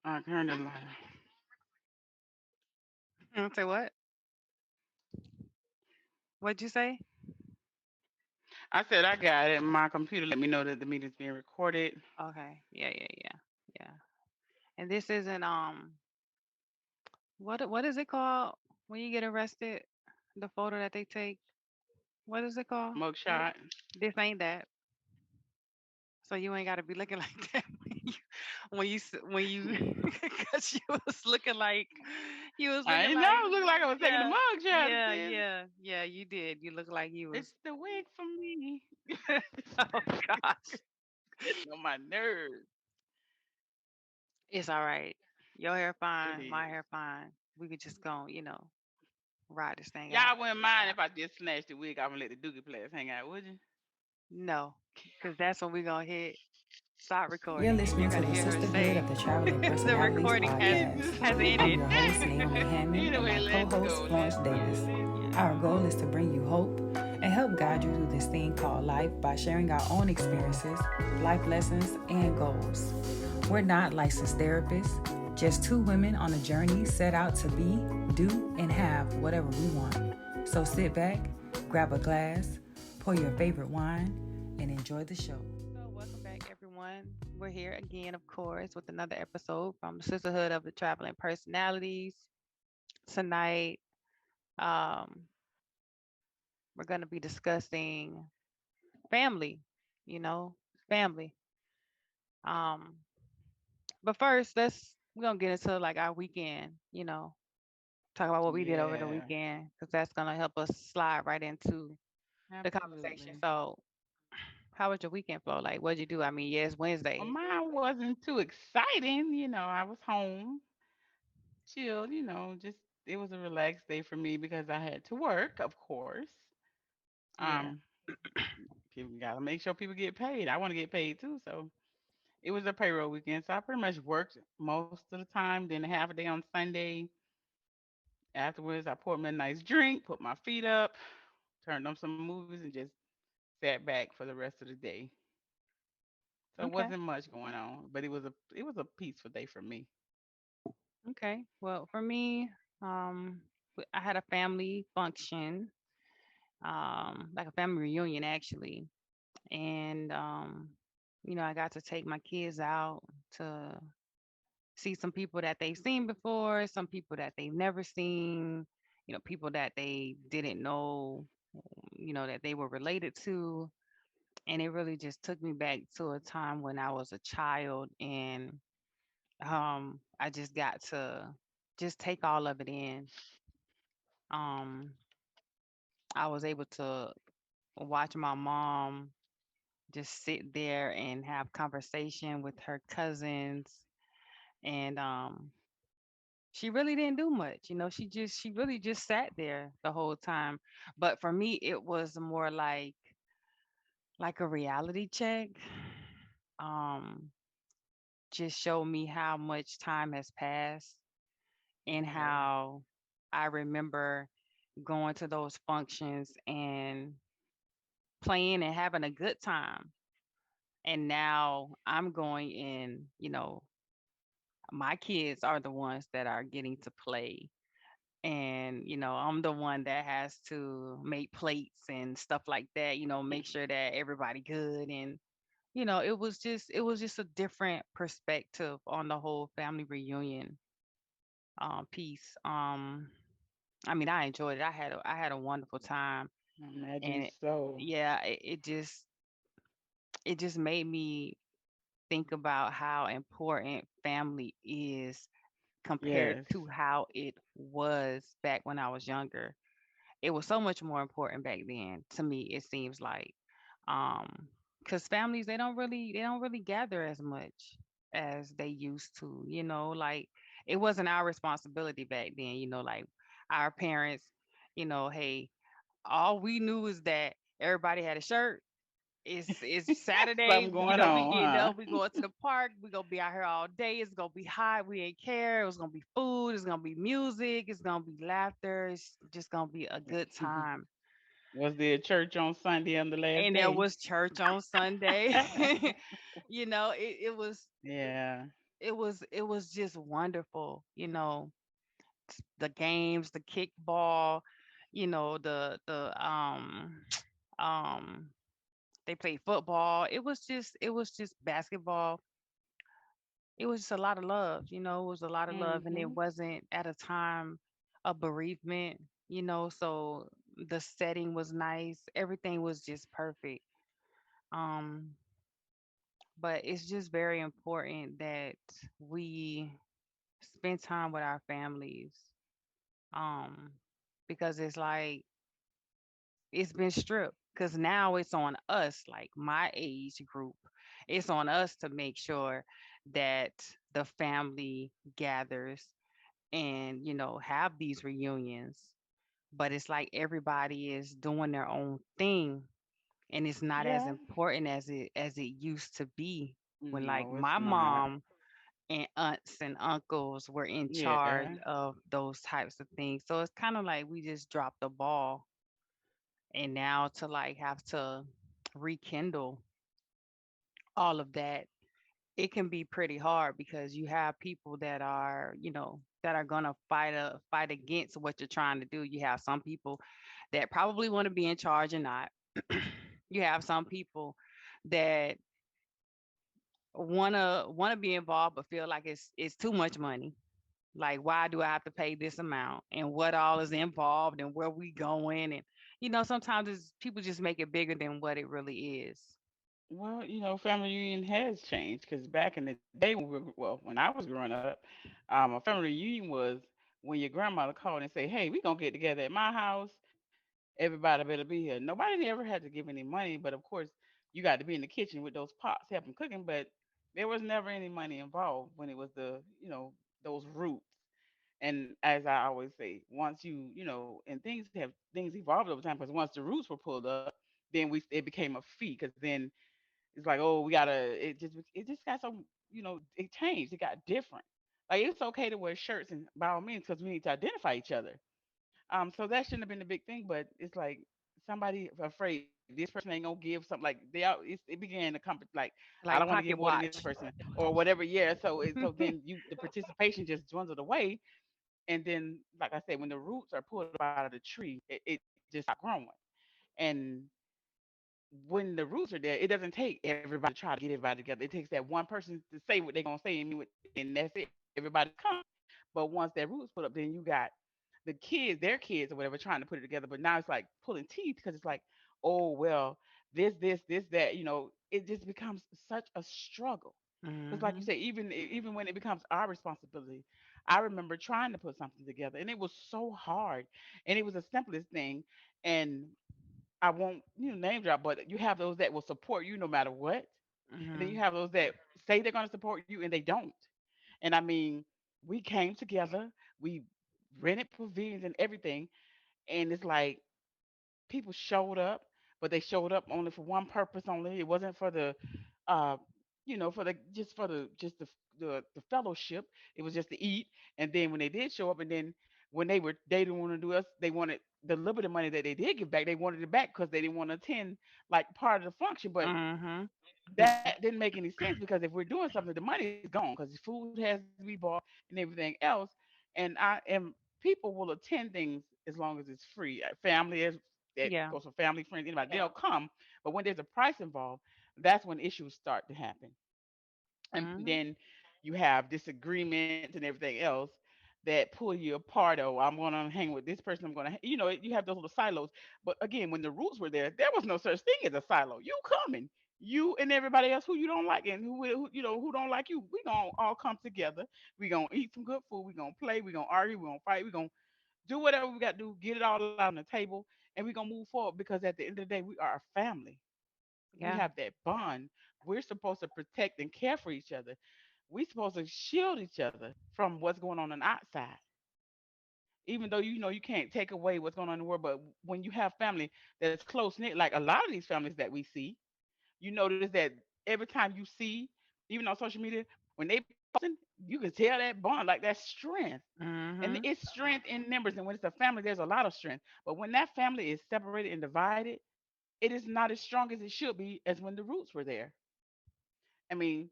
I turned the light. Say what? What'd you say? I said I got it. My computer let me know that the meeting's being recorded. Okay. Yeah. And this isn't what is it called when you get arrested? The photo that they take. What is it called? Mugshot. This ain't that. So you ain't got to be looking like that when you because you was I looking didn't know like it looked like I was taking the yeah mugshot, yeah sis. yeah yeah you did. You look like you It's was. the wig for me. Oh gosh. Getting on my nerves. It's all right. Your hair It fine, my is. hair fine. We could just go, ride this thing out. Y'all wouldn't mind if I just snatched the wig off and let the dookie players hang out, would you? No, because that's when we gonna hit stop You're recording, and you're listening to gonna the hear her Sisterhood say of the Traveling the Personalities recording has podcast. has I'm ended. your host, Naomi Hammond, and Anyway, my co let's host, go. Florence Let's Yeah, Davis. go. Let's yeah. Our go. goal is to bring you hope and help guide you through this thing called life by sharing our own experiences, life lessons, and goals. We're not licensed therapists, just two women on a journey set out to be, do, and have whatever we want. So sit back, grab a glass, pour your favorite wine, and enjoy the show. So welcome back, everyone. We're here again, of course, with another episode from the Sisterhood of the Traveling Personalities. Tonight, um, we're gonna be discussing family. You know, family. Um, but first, we're gonna get into like our weekend. Talk about what we did over the Yeah, weekend because that's gonna help us slide right into the conversation. absolutely. So, how was your weekend, Flo? Like, what'd you do? I mean, yeah, it's Well, Wednesday. mine wasn't too exciting. I was home, chilled, just it was a relaxed day for me because I had to work, of course. Yeah. Um, People gotta make sure people get paid. I want to get paid too, so it was a payroll weekend. So I pretty much worked most of the time. Then half a day on Sunday. Afterwards, I poured me a nice drink, put my feet up, turned on some movies, and just sat back for the rest of the day. So it Okay. wasn't much going on, but it was a peaceful day for me. Okay. Well, for me, I had a family function, like a family reunion actually, and I got to take my kids out to see some people that they've seen before, some people that they've never seen, people that they didn't know, that they were related to. And it really just took me back to a time when I was a child and I just got to just take all of it in. Um I was able to watch my mom just sit there and have conversation with her cousins and she really didn't do much. She really just sat there the whole time. But for me it was more like a reality check. Um just show me how much time has passed and Yeah. how I remember going to those functions and playing and having a good time. And now I'm going in, my kids are the ones that are getting to play. And, I'm the one that has to make plates and stuff like that, make sure that everybody good. And, it was just a different perspective on the whole family reunion piece. I mean, I enjoyed it. I had a wonderful time, I imagine and so. yeah, it just made me think about how important family is compared Yes. to how it was back when I was younger. It was so much more important back then to me. It seems like, um, because families they don't really gather as much as they used to. Like it wasn't our responsibility back then. Like our parents. Hey, all we knew is that everybody had a shirt. It's Saturday. Something going We on, getting huh? up. We going to the park. We gonna be out here all day. It's gonna be hot. We ain't care. It was gonna be food. It's gonna be music. It's gonna be laughter. It's just gonna be a good time. Was there a church on Sunday on the last And there day? was church on Sunday. It was Yeah. it was just wonderful, the games, the kickball, the um they played football. It was just basketball. It was just a lot of love, it was a lot of love, and it Mhm. wasn't at a time of bereavement, so the setting was nice. Everything was just perfect. Um but it's just very important that we spend time with our families. Um because it's like it's been stripped, because now it's on us, like my age group. It's on us to make sure that the family gathers and have these reunions. But it's like everybody is doing their own thing, and it's not as Yeah. important as it used to be, when like No, my it's not. mom and aunts and uncles were in charge Yeah. of those types of things. So it's kind of like we just dropped the ball, and now to like have to rekindle all of that, it can be pretty hard, because you have people that are gonna fight against what you're trying to do. You have some people that probably want to be in charge and not. You have some people that wanna be involved but feel like it's too much money. Like, why do I have to pay this amount, and what all is involved, and where we going? And sometimes people just make it bigger than what it really is. Well, family reunion has changed because back in the day when when I was growing up, a family reunion was when your grandmother called and say, "Hey, we gonna get together at my house. Everybody better be here." Nobody ever had to give any money, but of course, you got to be in the kitchen with those pots helping cooking. But there was never any money involved when it was those roots. And as I always say, once and things evolved over time because once the roots were pulled up, then it became a fee because then it's like, oh, we gotta. It just got so it changed. It got different. Like it's okay to wear shirts and by all means because we need to identify each other. So that shouldn't have been the big thing, but it's like somebody afraid this person ain't gonna give something like it began to come like I don't Like want to give pocket more than this watch. person or whatever. Yeah, so then the participation just dwindled away, and then like I said, when the roots are pulled up out of the tree, it just stopped growing. And when the roots are there, it doesn't take everybody to try to get everybody together. It takes that one person to say what they're gonna say and mean what they say, and that's it. Everybody's coming. But once that roots put up, then you got the kids, their kids or whatever, trying to put it together. But now it's like pulling teeth because it's like, oh well, this, that. It just becomes such a struggle. Because like you Mhm. say, even when it becomes our responsibility, I remember trying to put something together, and it was so hard, and it was the simplest thing, and I won't name drop, but you have those that will support you no matter what, and then you Mhm. have those that say they're going to support you and they don't. And I mean, we came together, we rented pavilions and everything, and it's like people showed up, but they showed up only for one purpose only. It wasn't for the, uh, for the just the fellowship. It was just to eat. And then when they did show up, and then when they didn't want to do us, they wanted the little bit of money that they did give back. They wanted it back because they didn't want to attend like part of the function. But Mhm. that didn't make any sense because if we're doing something, the money is gone because the food has to be bought and everything else. And people will attend things as long as it's free. Family is that Yeah. goes for family, friends, anybody they'll come. But when there's a price involved, that's when issues start to happen. And Mhm. then you have disagreements and everything else that pull you apart. Oh, I'm going to hang with this person. I'm going to, you have those little silos. But again, when the roots were there was no such thing as a silo. You coming, you and everybody else who you don't like and who don't like you. We gonna all come together. We gonna eat some good food. We gonna play. We gonna argue. We gonna fight. We gonna do whatever we got to do. Get it all out on the table, and we gonna move forward because at the end of the day, we are a family. We Yeah. have that bond. We're supposed to protect and care for each other. We're supposed to shield each other from what's going on the outside. Even though you can't take away what's going on in the world, but when you have family that's close knit, like a lot of these families that we see, you notice that every time you see, even on social media, when they posting, you can tell that bond, like that strength. And Mhm. it's strength in numbers. And when it's a family, there's a lot of strength. But when that family is separated and divided, it is not as strong as it should be as when the roots were there. I mean,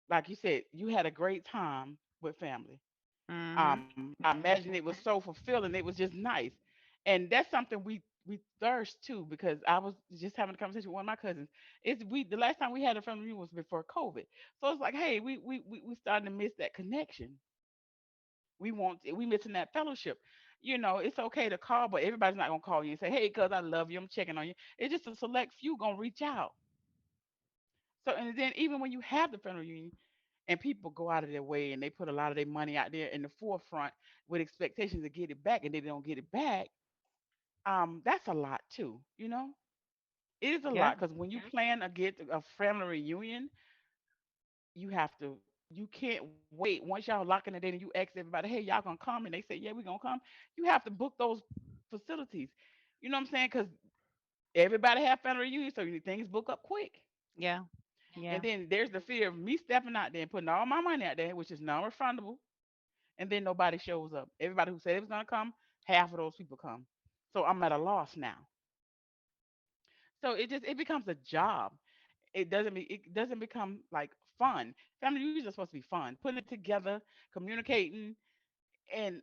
like you said, you had a great time with family. Mhm. I imagine it was so fulfilling. It was just nice, and that's something we thirst too. Because I was just having a conversation with one of my cousins. It's we the last time we had a family reunion was before COVID, so it's like, hey, we starting to miss that connection. We missing that fellowship. It's okay to call, but everybody's not gonna call you and say, hey, cuz I love you, I'm checking on you. It's just a select few gonna reach out. So and then even when you have the family reunion and people go out of their way and they put a lot of their money out there in the forefront with expectations to get it back and they don't get it back, that's a lot too. It is a Yeah. lot because when you plan a family reunion, you can't wait. Once y'all lock in the date and you ask everybody, hey, y'all gonna come, and they say, yeah, we're gonna come. You have to book those facilities. You know what I'm saying? Because everybody have family reunions, so things book up quick. Yeah. And Yeah. then there's the fear of me stepping out there and putting all my money out there, which is non-refundable, and then nobody shows up. Everybody who said it was gonna come, half of those people come. So I'm at a loss now. So it becomes a job. It doesn't become like fun. Family reunions are supposed to be fun, putting it together, communicating, and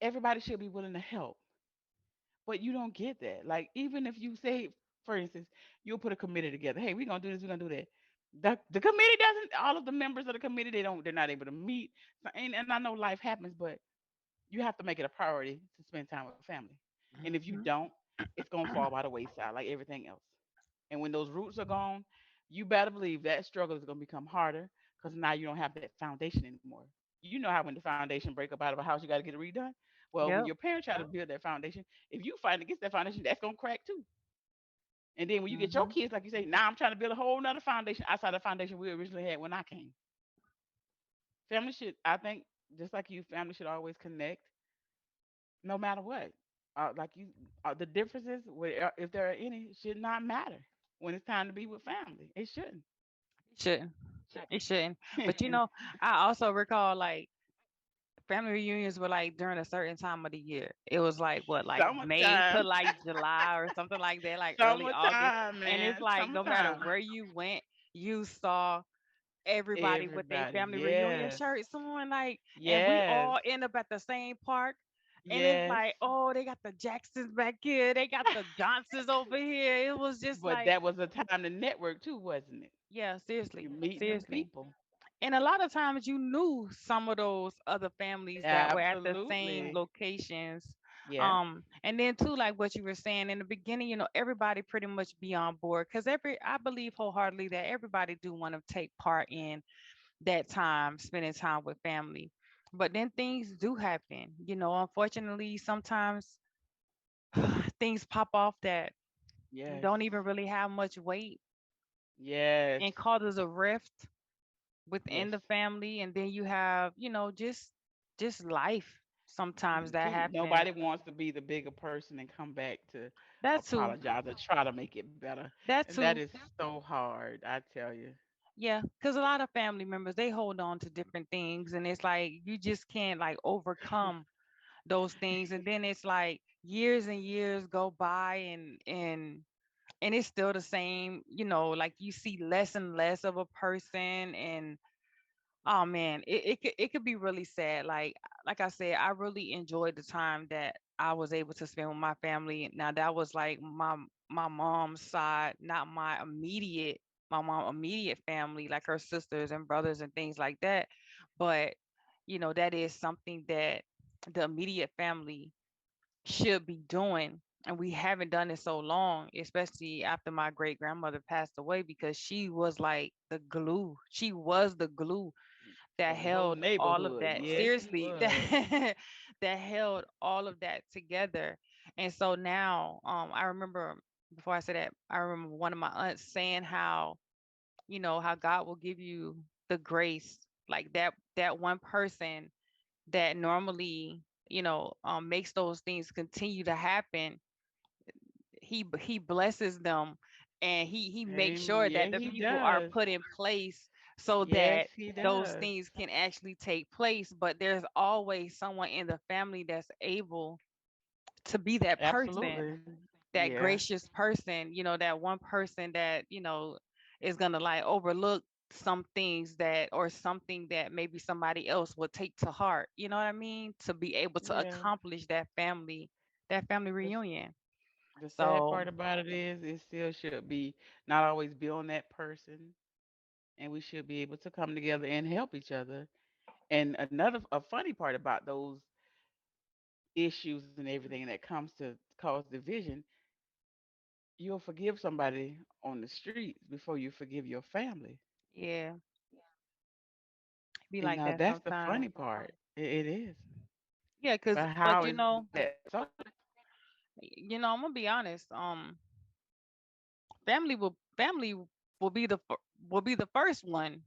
everybody should be willing to help. But you don't get that. Like even if you say, for instance, you'll put a committee together. Hey, we're gonna do this. We're gonna do that. The committee doesn't. All of the members of the committee, they don't. They're not able to meet. So, and I know life happens, but you have to make it a priority to spend time with family. And if you Mhm. don't, it's gonna fall by the wayside like everything else. And when those roots are gone, you better believe that struggle is gonna become harder because now you don't have that foundation anymore. You know how when the foundation break up out of a house, you got to get it redone. Well, when Yep. your parents try to build that foundation, if you fight against that foundation, that's gonna crack too. And then when you get your Mhm. kids, like you say, now I'm trying to build a whole nother foundation outside the foundation we originally had when I came. Family should, I think, just like you, family should always connect no matter what. The differences, if there are any, should not matter when it's time to be with family. It shouldn't. It shouldn't. It shouldn't. But I also recall like family reunions were like during a certain time of the year. It was like what, like May to Summertime, like July or something like that, like early August. summertime, And it's man, like no matter summertime. where you went, you saw everybody with a Everybody, family reunion yes, shirt on, like, and we yes, all end up at the same park. And it's yes. like, oh, they got the Jacksons back here, they got the Johnsons over here. It was just But like, that was a time to network too, wasn't it? yeah, You seriously, meet new seriously. people. And a lot of times you knew some of those other families that were at the same Absolutely. locations. Yeah. And then too, like what you were saying in the beginning, everybody pretty much be on board because I believe wholeheartedly that everybody do want to take part in that time, spending time with family. But then things do happen. Unfortunately, sometimes things pop off that Yes. don't even really have much weight Yes. and causes a rift Yes. within the family. And then you have just life sometimes that happen. Nobody wants to be the bigger person and come back to That too. apologize or try to make it better. That And that too. is so hard, I tell you. Yeah, because a lot of family members, they hold on to different things, and it's like you just can't like overcome those things. And then it's like years and years go by, and it's still the same. Like you see less and less of a person. And oh man, it could be really sad. Like I said, I really enjoyed the time that I was able to spend with my family. Now that was like my mom's side, not my mom immediate family, like her sisters and brothers and things like that. But that is something that the immediate family should be doing. And we haven't done it so long, especially after my great grandmother passed away, because she was like the glue. She was the glue that Of the whole held all of neighborhood. that, Yes, she seriously, was. that held all of that together. And so now, I remember, before I say that, I remember one of my aunts saying how God will give you the grace, like that one person that normally makes those things continue to happen. He blesses them, and he makes Amen. sure Yeah, that the he people are does. put in place so Yes, that he those does. things can actually take place. But there's always someone in the family that's able to be that person, Absolutely. that Yeah. gracious person, that one person that is gonna like overlook some things that, or something that maybe somebody else would take to heart, you know what I mean, to be able to Yeah. accomplish that family The, reunion. the sad So part about it is, it still should be not always be on that person, and we should be able to come together and help each other. And another a funny part about those issues and everything that comes to cause division, you'll forgive somebody on the streets before you forgive your family. yeah, be And like now that that's the sometimes. funny part. It is. Yeah, But cause how but is that so? I'm gonna be honest. Family will be will be the first one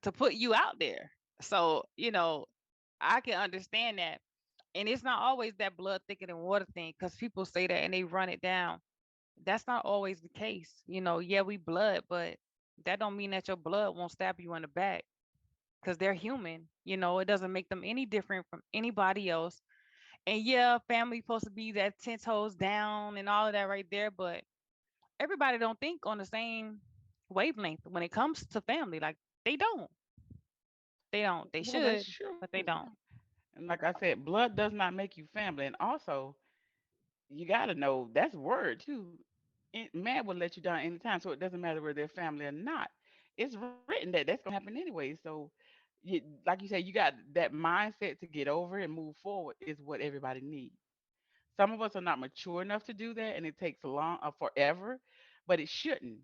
to put you out there. So I can understand that, and it's not always that blood thicker than water thing, because people say that and they run it down. That's not always the case. Yeah, we blood, but that don't mean that your blood won't stab you in the back, because they're human. It doesn't make them any different from anybody else. And yeah, family supposed to be that 10 toes down and all of that right there, but everybody don't think on the same wavelength when it comes to family. Like, they don't. They don't. They Well, that's should, but they true. don't. And like I said, blood does not make you family. And also, you got to know that's word too. Man will let you down anytime, so it doesn't matter whether they're family or not. It's written that that's gonna happen anyway. So, like you said, you got that mindset to get over it and move forward is what everybody needs. Some of us are not mature enough to do that, and it takes long, forever, but it shouldn't,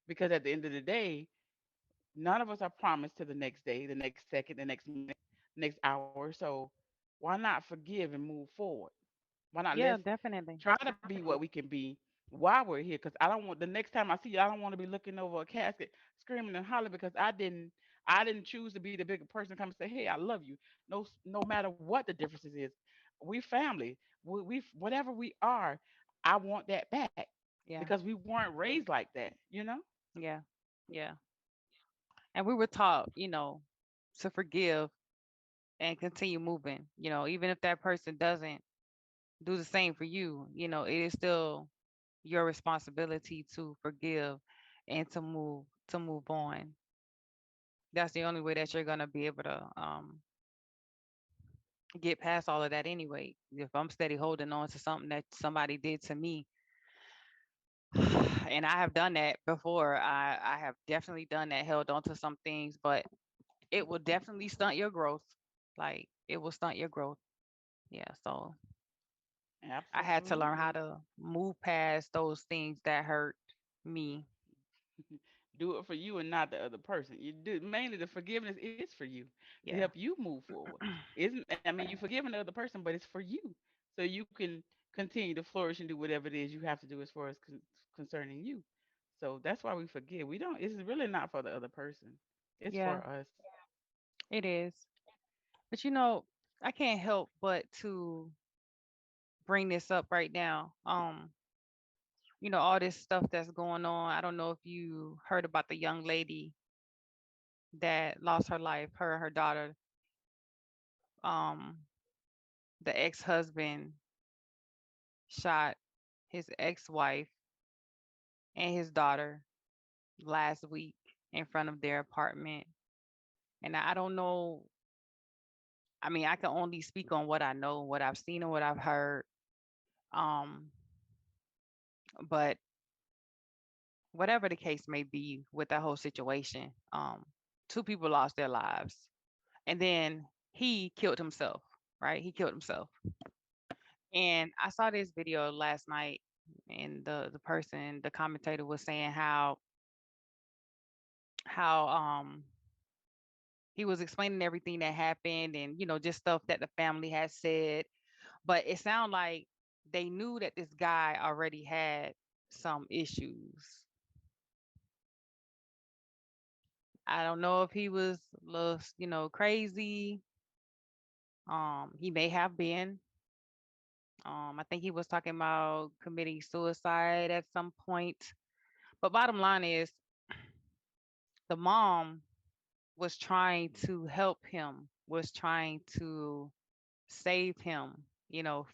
because at the end of the day, none of us are promised to the next day, the next second, the next minute, next hour. So, why not forgive and move forward? Why not Yeah, let's definitely. try to be what we can be while we're here? Because I don't want the next time I see you, I don't want to be looking over a casket, screaming and hollering because I didn't choose to be the bigger person. Come and say, hey, I love you. No matter what the differences is, we family. We whatever we are, I want that back Yeah. because we weren't raised like that. You know. Yeah. Yeah. And we were taught, to forgive and continue moving. Even if that person doesn't do the same for you, it is still your responsibility to forgive and to move on. That's the only way that you're gonna be able to get past all of that anyway. If I'm steady holding on to something that somebody did to me, and I have done that before. I have definitely done that, held on to some things, but it will definitely stunt your growth. Like, it will stunt your growth. Yeah. So I had to learn how Absolutely. to move past those things that hurt me. Do it for you and not the other person. You do mainly the forgiveness is for you to help Yeah. you move forward. Isn't I mean you forgiving the other person, but it's for you so you can continue to flourish and do whatever it is you have to do as far as concerning you. So that's why we forgive. We don't. It's really not for the other person. It's Yeah, for us. it is. But I can't help but to bring this up right now. All this stuff that's going on. I don't know if you heard about the young lady that lost her life, her and her daughter. Um, the ex-husband shot his ex-wife and his daughter last week in front of their apartment. And I don't know. I mean, I can only speak on what I know, what I've seen, and what I've heard. Um, but whatever the case may be with that whole situation, two people lost their lives, and then he killed himself. Right? He killed himself. And I saw this video last night, and the commentator was saying how he was explaining everything that happened, and just stuff that the family had said, but it sounded like they knew that this guy already had some issues. I don't know if he was a little, crazy. He may have been. I think he was talking about committing suicide at some point. But bottom line is, the mom was trying to help him, was trying to save him,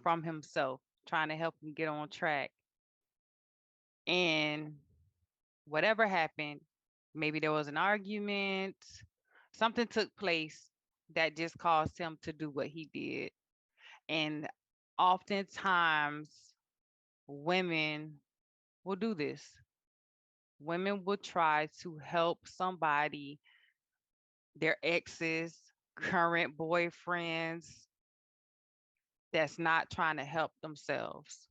from himself, trying to help him get on track. And whatever happened, Maybe there was an argument, something took place that just caused him to do what he did. And oftentimes, women will do this. Women will try to help somebody, their exes, current boyfriends, that's not trying to help themselves.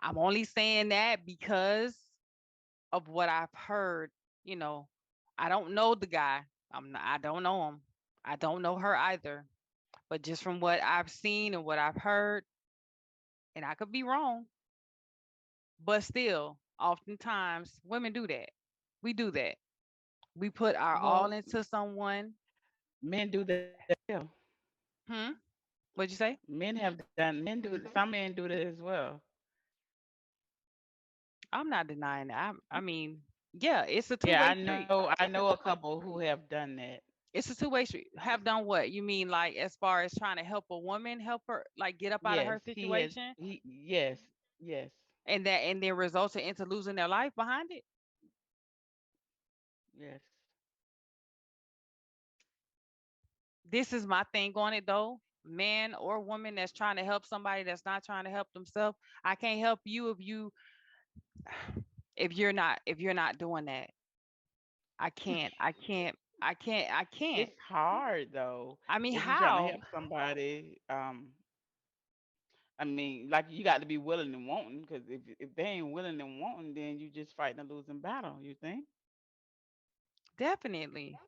I'm only saying that because of what I've heard. You know, I don't know the guy. I don't know him. I don't know her either. But just from what I've seen and what I've heard, and I could be wrong, but still, oftentimes women do that. We do that. We put our all Well, into someone. men do that as well. Hmm. What'd you say? Some men do that as well. I'm not denying that. I mean, yeah, it's a Yeah, two-way street. I know a couple who have done that. It's a two-way street. Have done what? You mean like as far as trying to help a woman, help her like get up out of her Yes, situation, yes, yes, and then resulted into losing their life behind it? yes. This is my thing on it though. Man or woman that's trying to help somebody that's not trying to help themselves. I can't help you if you're not doing that. I can't. It's hard though I mean, if you're trying to how? help somebody. I mean, like you got to be willing and wanting, because if they ain't willing and wanting, then you just fighting a losing battle. You think? Definitely.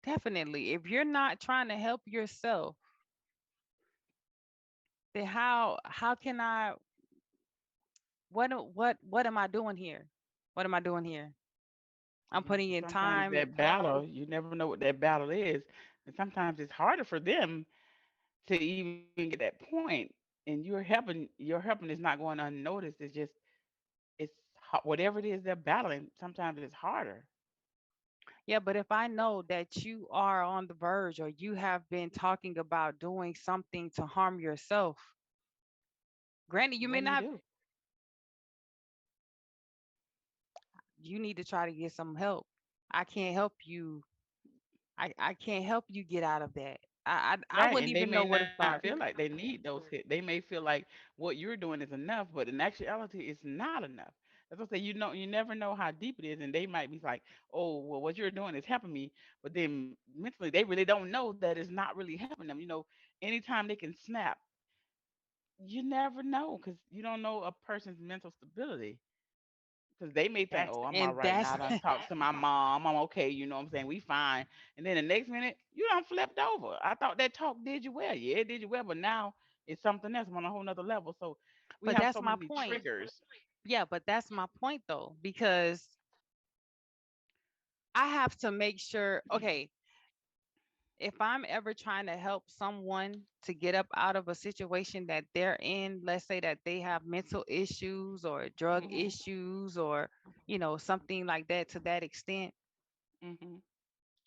Definitely. If you're not trying to help yourself, then how can I what am I doing here? What am I doing here? I'm Yeah, putting because in sometimes time. that battle, you never know what that battle is, and sometimes it's harder for them to even get to that point. And your helping is not going unnoticed. Whatever it is they're battling. Sometimes it's harder. Yeah, but if I know that you are on the verge or you have been talking about doing something to harm yourself, granted, you What may do you not, do? you need to try to get some help. I can't help you. I can't help you get out of that. I Right, wouldn't and they even may know where to not feel start. like they need those hits. They may feel like what you're doing is enough, but in actuality, it's not enough. That's what I say. You never know how deep it is, and they might be like, "Oh, well, what you're doing is helping me," but then mentally, they really don't know that it's not really helping them. Anytime they can snap, you never know because you don't know a person's mental stability. Because they may think, That's "Oh, I'm all and right that's now. I done talked to my mom. I'm okay. You know what I'm saying? We fine." And then the next minute, you done flipped over. I thought that talk did you well. Yeah, it did you well, but now it's something else on a whole nother level. So we but have that's so my many point. triggers. Yeah, but that's my point though, because I have to make sure, okay, if I'm ever trying to help someone to get up out of a situation that they're in, let's say that they have mental issues or drug Mhm. issues or, something like that to that extent, Mhm.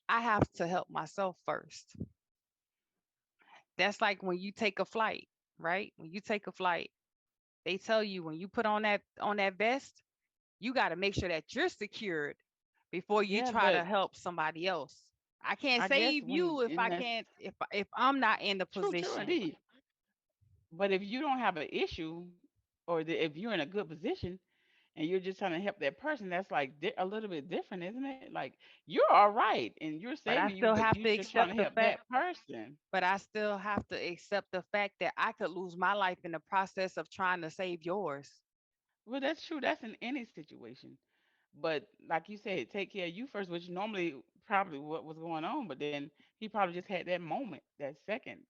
I have to help myself first. That's like when you take a flight, right? When you take a flight, they tell you when you put on that vest, you got to make sure that you're secured before you Yeah, try to but help somebody else. I can't I guess save when you if in I this can't if I'm not in the true position. indeed. But if you don't have an issue, or if you're in a good position and you're just trying to help that person, that's like a little bit different, isn't it? Like you're all right and you're But I saving you, still but have you're to just trying to accept the help fact that person. but I still have to accept the fact that I could lose my life in the process of trying to save yours. Well, that's true. That's in any situation. But like you said, take care of you first, which normally probably what was going on. But then he probably just had that moment, that second,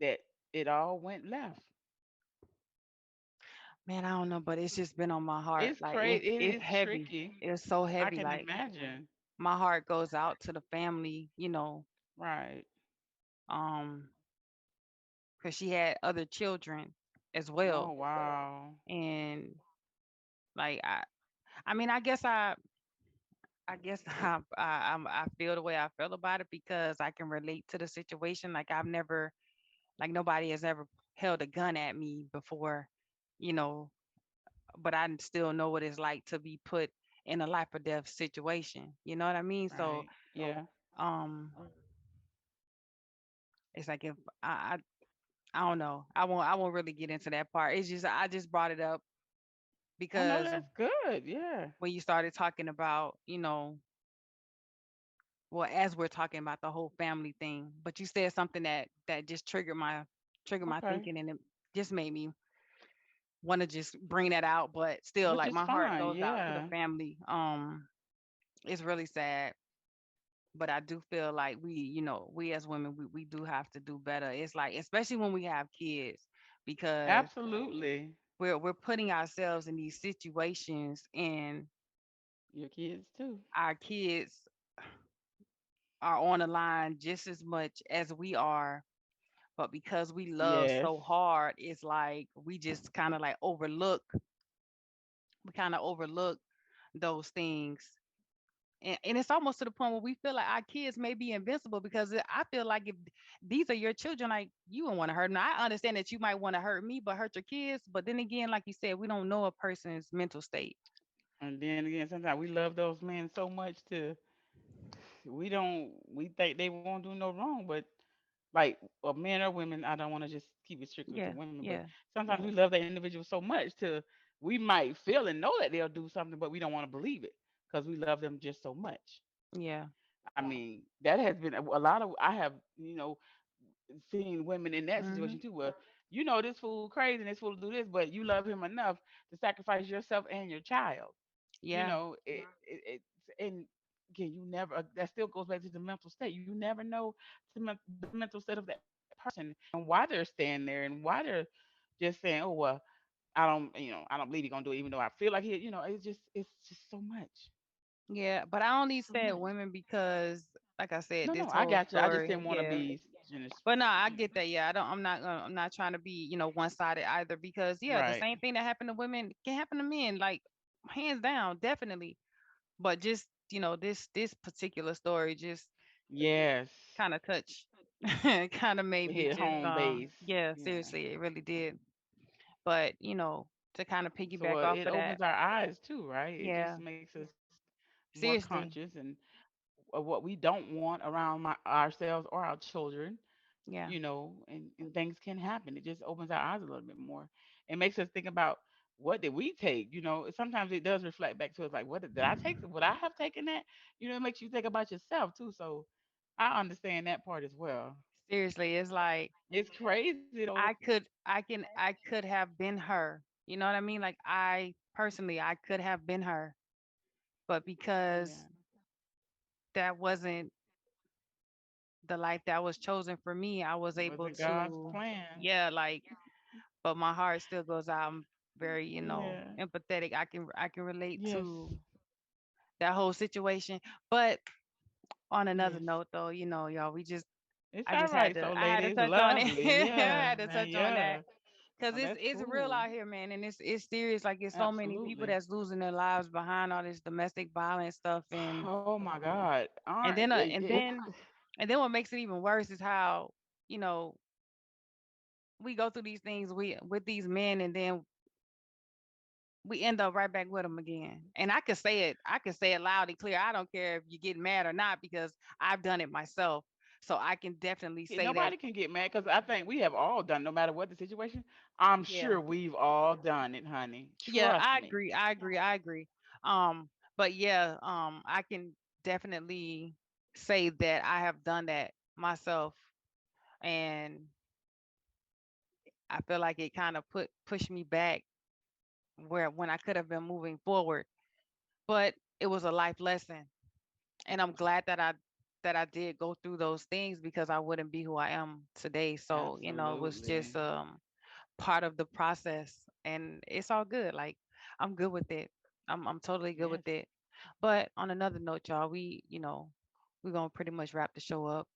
that it all went left. Man, I don't know, but it's just been on my heart. It's Like crazy. It it's is heavy. tricky. It's so I heavy. can Like imagine. my heart goes out to the family, Right. um, because she had other children as Oh well. wow. And like I mean, I guess I feel the way I feel about it because I can relate to the situation. Like I've never, like nobody has ever held a gun at me before, you know, but I still know what it's like to be put in a life or death situation. You know what I mean? So Right. Yeah. um it's like if I don't know. I won't really get into that part. It's just I just brought it up Oh no, because that's good. Yeah. when you started talking about, well, as we're talking about the whole family thing, but you said something that just triggered my Okay. thinking, and it just made me want to just bring that out. But still, Which like is my heart fine. goes out to the Yeah. family. It's really sad, but I do feel like we as women, we do have to do better. It's like, especially when we have kids, because Absolutely. we're putting ourselves in these situations, and Your kids too. our kids are on the line just as much as we are. But because we love Yes. so hard, it's like we just kind of overlook those things. And it's almost to the point where we feel like our kids may be invincible, because I feel like if these are your children, like, you don't want to hurt them. I understand that you might want to hurt me, but hurt your kids. But then again, like you said, we don't know a person's mental state. And then again, sometimes we love those men so much to we think they won't do no wrong, but like men or women, I don't want to just keep it strictly to Yeah, women, but yeah, sometimes we love that individual so much to we might feel and know that they'll do something, but we don't want to believe it because we love them just so much. yeah. I mean, that has been a lot of I have seen women in that Hmm. situation too, where this fool crazy and this fool do this, but you love him enough to sacrifice yourself and your child. Yeah, And again, you never that still goes back to the mental state. You never know the mental state of that person and why they're staying there and why they're just saying, oh well, I don't believe he's gonna do it, even though I feel like it's just so much. yeah. But I only So said much. women because, like I said, No, this no, I whole got you. I just story, didn't want to yeah. be But no, I get that. Yeah, I don't. I'm not trying to be, one sided either. Because yeah, the right. same thing that happened to women can happen to men. Like, hands down, definitely. But just, this particular story just Yes. kind of touched, kind of made It me hit just, home base. yeah, Yeah. seriously, it really did. But to kind of So piggyback off it of that, opens our eyes too, right? It just yeah, makes us more seriously, conscious and of what we don't want around ourselves or our children, yeah, and things can happen. It just opens our eyes a little bit more. It makes us think about what did we take? Sometimes it does reflect back to us like, what did I take? Would I have taken that? It makes you think about yourself too. So I understand that part as well. seriously, it's like It's crazy though. I could have been her. You know what I mean? Like, I personally, I could have been her, but Yeah. because that wasn't the life that was chosen for me, I was able Wasn't God's to, plan. yeah, like, but my heart still goes out. I'm very, Yeah. empathetic. I can relate Yes. to that whole situation. But on another Yes. note, though, y'all, It's I all just had right. to, So, I had to ladies, touch on it. lovely. I Yeah, had to man. touch on that. Yeah. Cause Oh, it's that's it's real cool. out here, man, and it's serious. Like, it's so many people Absolutely. that's losing their lives behind all this domestic violence stuff, and Oh my God. and Aren't then uh, it, and it, then and then what makes it even worse is how, you know we go through these things with these men, and then we end up right back with them again. And I can say it loud and clear. I don't care if you get mad or not, because I've done it myself. So I can definitely say that. nobody can get mad because I think we have all done, no matter what the situation. I'm Yeah. sure we've all done it, honey. Yeah, Trust I me. agree. I agree. I agree. But yeah, I can definitely say that I have done that myself, and I feel like it kind of pushed me back where when I could have been moving forward. But it was a life lesson, and I'm glad that I did go through those things, because I wouldn't be who I am today. So, it was just Absolutely. part of the process, and it's all good. Like, I'm good with it. I'm totally good Yes. with it. But on another note, y'all, we're gonna pretty much wrap the show up.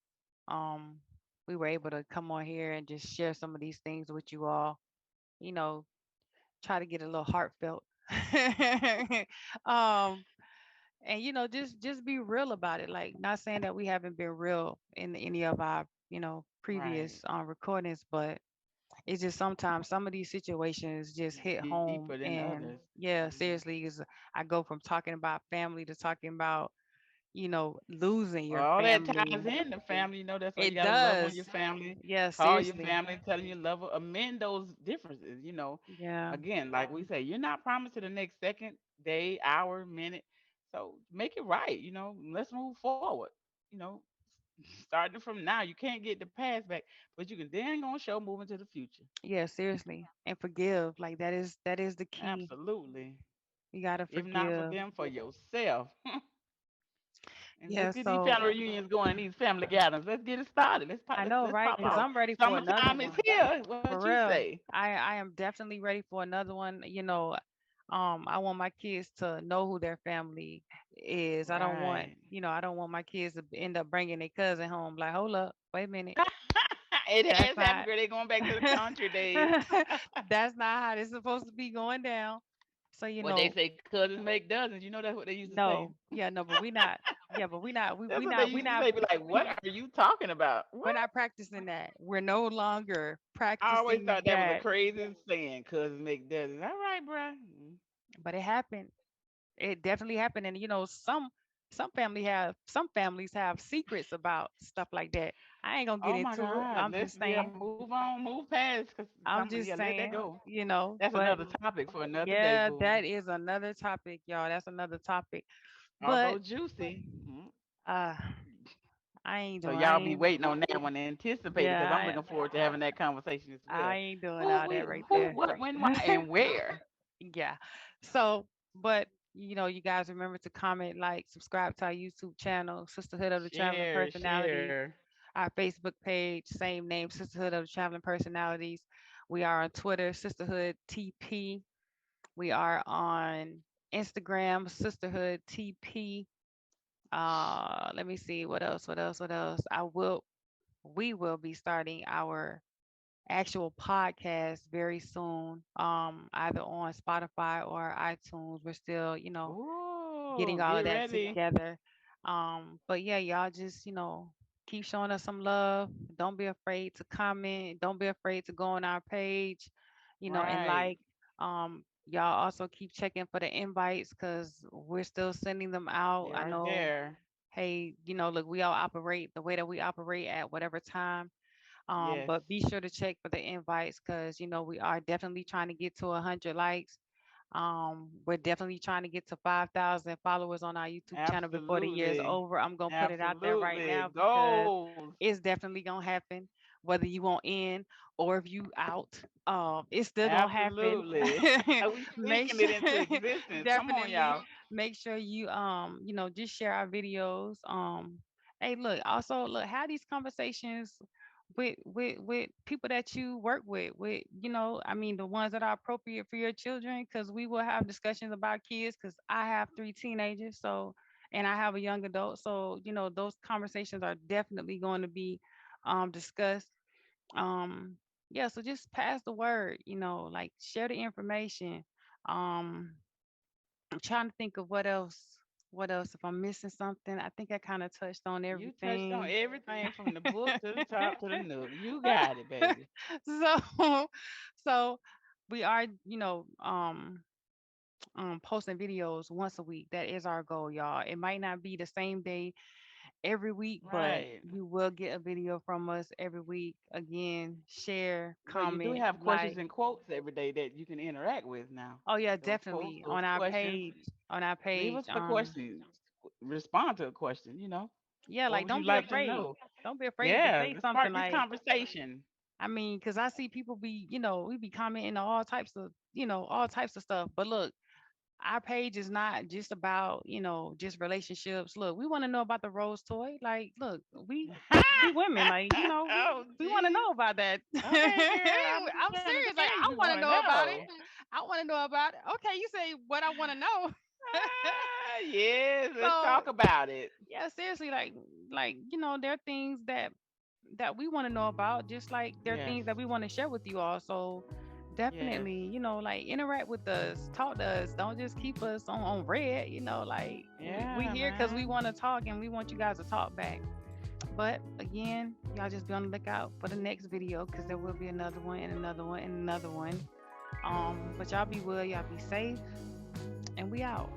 Um, we were able to come on here and just share some of these things with you all. You know, try to get a little heartfelt. um, and just be real about it. Like, not saying that we haven't been real in any of our Right. previous recordings, but it's just sometimes some of these situations just hit deeper home. than others. And yeah, Hmm. seriously, is I go from talking about family to talking about, losing Well, your all that ties family. into family. You know, that's why you It gotta love on your does. family, Yeah, call your seriously. family, tell them you love them, amend those differences. You know, Yeah. again, like we say, you're not promised to the next second, day, hour, minute. So make it right. You know, let's move forward. You know, starting from now, you can't get the past back, but you can then gonna show moving to the future. Yeah, seriously. And forgive. Like that is the key. Absolutely. You gotta If not for forgive. them, for yourself. And let's Yeah, get these so family reunions going and these family gatherings. Let's get it started. I know, Let's right? pop Because off. I'm ready for another Summertime is one. here. What For you real. say? I am definitely ready for another one. I want my kids to know who their family is. Right. I don't want my kids to end up bringing their cousin home. Like, hold up, wait a minute. It That's has happened, not girl. They going back to the country days. that's not how it's supposed to be going down. So, What they say, cousins make dozens. You know that's what they used to say. no, yeah, no, but we not, yeah, but we not, That's what they we used to not, say. Be like, what are you talking about? we're What? not practicing that. We're no longer I always practicing thought that was a that, crazy saying. Cousins make dozens. All right, bruh. but it happened. It definitely happened. And some families have secrets about stuff like that. I ain't gonna get Oh my into it. God. I'm Let's just saying. move on, move past. Cause some, I'm yeah, just let that saying, go. That's but another topic for another day, yeah, boo. that is another topic, y'all. That's another topic. Although But juicy. Mhm. uh I ain't So doing I y'all be ain't waiting on that one, anticipating, because I'm yeah, looking forward to having that conversation as I well. ain't doing Who all we, that right who, there. what, when, why, and where? Yeah. So, but you guys remember to comment, like, subscribe to our YouTube channel, Sisterhood of the Traveling Share, Personalities, share. our Facebook page, same name, Sisterhood of the Traveling Personalities. We are on Twitter, Sisterhoodtp. We are on Instagram, Sisterhoodtp. Let me see what else, what else, what else. We will be starting our actual podcast very soon, either on Spotify or iTunes. We're still, getting Ooh, all get of that ready. together. But yeah, y'all just, keep showing us some love. Don't be afraid to comment. Don't be afraid to go on our page, and Right. like. Y'all also keep checking for the invites because we're still sending them out. They I are know, there. hey, look, we all operate the way that we operate at whatever time. Yes. But be sure to check for the invites because we are definitely trying to get to 100 likes. We're definitely trying to get to 5,000 followers on our YouTube channel before the year is Absolutely. over. I'm gonna put it out there right Absolutely. now because Goals. it's definitely gonna happen, whether you want in or if you out. It's still gonna happen. Absolutely. We Make speaking it into sure, existence. Come on, definitely y'all. make sure you just share our videos. Hey, look, also look, have these conversations with people that you work with, I mean, the ones that are appropriate for your children, because we will have discussions about kids, because I have 3 teenagers, so, and I have a young adult, so those conversations are definitely going to be discussed. um yeah, so just pass the word, like, share the information. I'm trying to think of what else, if I'm missing something. I think I kind of touched on You touched on everything. everything from the book to the top to the nook. You got it, baby. So so we are, posting videos once a week. That is our goal, y'all. It might not be the same day every week, but Right. you will get a video from us every week. Again, share, But you do comment, have questions like. and quotes every day that you can interact with now. Oh yeah, Those quotes, definitely those on our questions. page. On our Leave page. us a question. Respond to a question. Yeah, What like, would you don't be like to afraid. know? Don't be afraid to Yeah, say let's something spark this like, conversation. I mean, because I see people we be commenting on all types of stuff. But look, our page is not just about, just relationships. Look, we want to know about the Rose toy. Like, look, we women, like, Oh, we want to geez. know about that. Okay, girl. I'm just I'm trying to serious. Like, tell you, I we want want to to know about it. know. I want to know about it. Okay, you say what I want to know. Yes, let's So talk about it. yeah, seriously, like, there are things that we want to know about, just like there are Yes, things that we want to share with you all. So yes. definitely, like, interact with us, talk to us. Don't just keep us on red. Like, we Yeah, here because we man. want to talk and we want you guys to talk back. But again, y'all just be on the lookout for the next video because there will be another one and another one and another one. But y'all be well, y'all be safe, and we out.